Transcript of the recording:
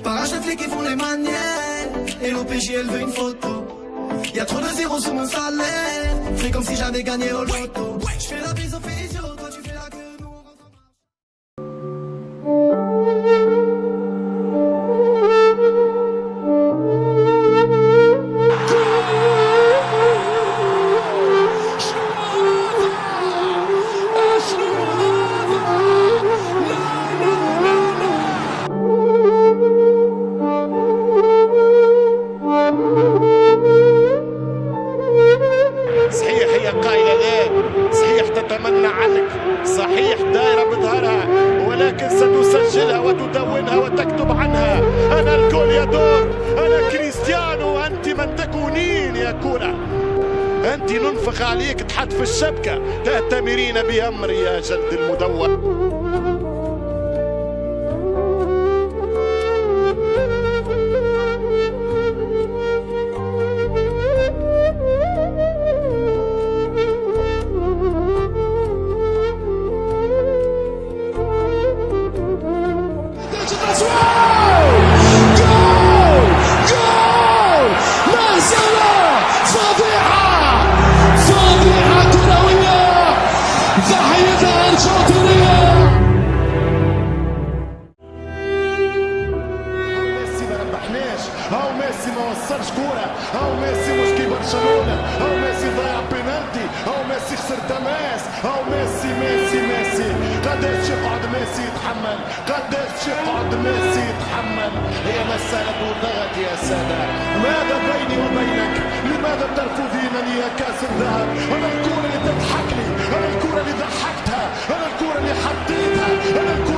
Parachète les qui font les manières. Et l'OPJ elle veut une photo. Y'a trop de zéros sous mon salaire. Fais comme si j'avais gagné au loto. J'fais la bise au physio, toi tu fais la queue, nous on rentre en marche. صحيح هي قايلة لا، صحيح تتمنى عليك، صحيح دايرة بظهرها، ولكن ستسجلها وتدونها وتكتب عنها. أنا الكل يا دور، أنا كريستيانو وأنت من تكونين يا كرة. أنت ننفخ عليك تحط في الشبكة، تأتمرين بأمري يا جلد المدور. هاو ميسي ما وصلش كوره، هاو ميسي مش كي برشلونه، هاو ميسي ضيع بينالتي، هاو ميسي خسر تماس، هاو ميسي ميسي ميسي. قداش يقعد ميسي يتحمل، قداش يقعد ميسي يتحمل. هي مسألة ضغط يا سادة. ماذا بيني وبينك؟ لماذا ترفضينني يا كاس الذهب؟ انا الكوره اللي تضحك لي، انا الكوره اللي ضحكتها، انا الكوره اللي حطيتها، انا الكوره